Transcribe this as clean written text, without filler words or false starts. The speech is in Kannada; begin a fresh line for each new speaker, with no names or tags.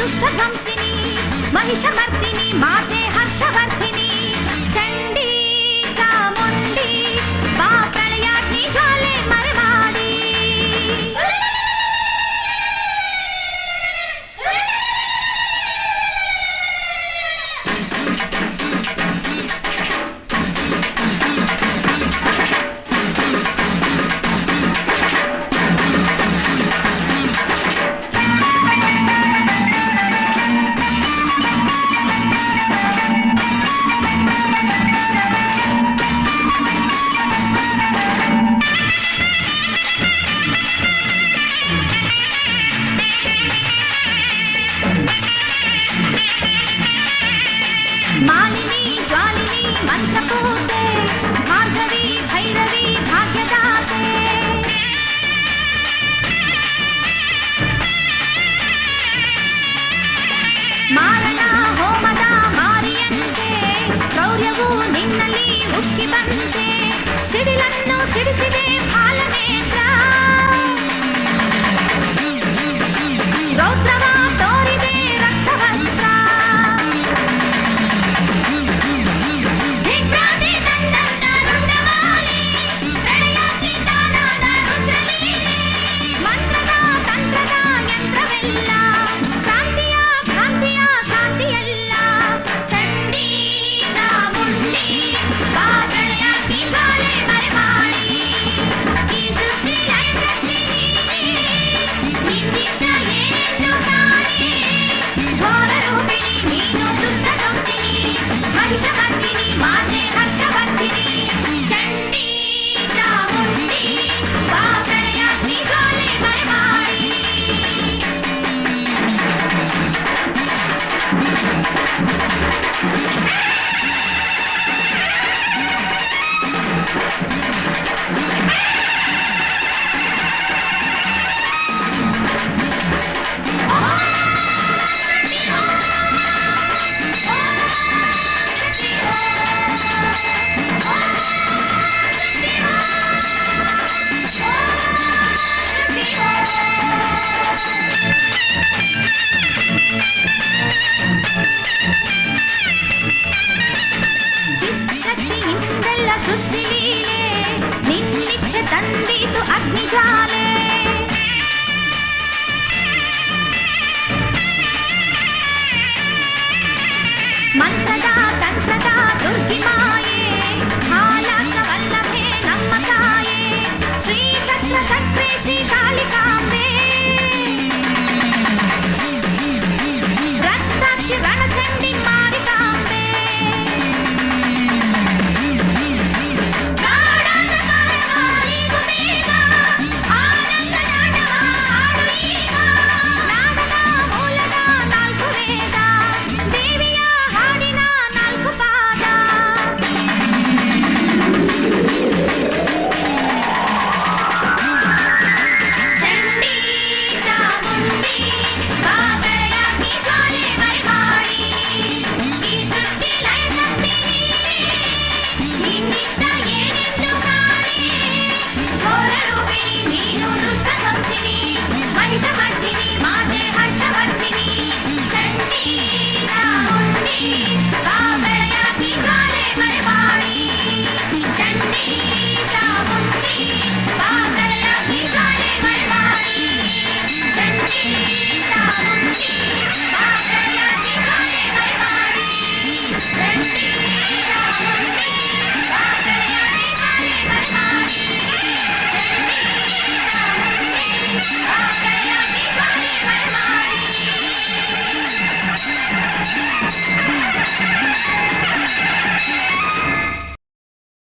ದುಷ್ಟಧ್ವಂಸಿನಿ ಮಹಿಷಮರ್ದಿನಿ ಮಾತೆ ಹರ್ಷವರ್ಧಿನಿ ಚಂಡಿ ಚಾಮುಂಡಿ ಬಾ ಪ್ರಳಯಾಗ್ನಿ ಜ್ವಾಲೆ ಮರೆಮಾಡಿ ಮಾಲಿನಿ ಜ್ವಾಲಿನಿ ಮಂತ್ರಪೂತೆ ಭಾರ್ಗವಿ ಭೈರವಿ ಭಾಗ್ಯದಾತೆ ಮಾರಣ ಹೋಮದ ಮಾರಿಯಂತೆ ಕ್ರೌರ್ಯವು ನಿನ್ನಲ್ಲಿ ಉಕ್ಕಿ ಬಂತೆ ಸಿಡಿಲನ್ನು ಸಿಡಿಸಿದೆ ಫಾಲನೇತ್ರ ರೌದ್ರವ ತೋರಿದೆ ರಕ್ತವಸ್ತ್ರ ಮಂತ್ರದ ತಂತ್ರದ ಯಂತ್ರವೆಲ್ಲ ಕ್ರಾಂತಿಯ ಕ್ರಾಂತಿಯ ಕ್ರಾಂತಿಯಲ್ಲ ಚಂಡಿ ಚಾಮುಂಡಿ ಬಾ ಪ್ರಳಯಾಗ್ನಿ ಜ್ವಾಲೆ ಮರೆಮಾಡಿ ಈ ಸೃಷ್ಟಿ ಲಯಶಕ್ತಿ ನಿನ್ನಿಂದ ಏನೆಂದು ಕಾಣೆ ಘೋರ ರೂಪಿಣಿ ನೀನು ದುಷ್ಟಧ್ವಂಸಿನಿ ಮಹಿಷಮರ್ದಿನಿ ಮಾತೆ ಹರ್ಷವರ್ಧಿನಿ ಚಂಡಿ ಚಾಮುಂಡಿ ಬಾ ಪ್ರಳಯಾಗ್ನಿ ಜ್ವಾಲೆ ಮರೆಮಾಡಿ ಶಕ್ತಿಯಿಂದೆಲ್ಲ ಸೃಷ್ಟಿ ಲೀಲೆ ನಿನ್ನಿಚ್ಛೆ ತಂದೀತು ಅಗ್ನಿಜ್ವಾಲೆ ಮಂತ್ರದ ತಂತ್ರದ ದುರ್ಗಿ ಮಾಯೆ ಹಾಲಾಸವಲ್ಲಭೆ ನಮ್ಮ ತಾಯೆ ಶ್ರೀ ಚಕ್ರ ಚಕ್ರೇ ಶ್ರೀ ಕಾಳಿಕಾಂಬೆ ರಕ್ತಾಕ್ಷಿ ರಣಚಂಡಿ ಮಾರಿಕಾಂಬೆ ನಾದದ ಮೂಲದ ನಾಲ್ಕು ವೇದ ದೇವಿಯ ಹಾಡಿನ ನಾಲ್ಕು ಪಾದ ಚಂಡಿ ಚಾಮುಂಡಿ ಬಾ ಪ್ರಳಯಾಗ್ನಿ ಜ್ವಾಲೆ ಮರೆಮಾಡಿ ಈ ಸೃಷ್ಟಿ ಲಯಶಕ್ತಿ ನಿನ್ನಿಂದ ಏನೆಂದು ಕಾಣೆ ಘೋರ ರೂಪಿಣಿ ನೀನು ದುಷ್ಟಧ್ವಂಸಿನಿ ಮಹಿಷಮರ್ದಿನಿ ಮಾತೆ ಹರ್ಷವರ್ಧಿನಿ ಚಂಡಿ ಚಾಮುಂಡಿ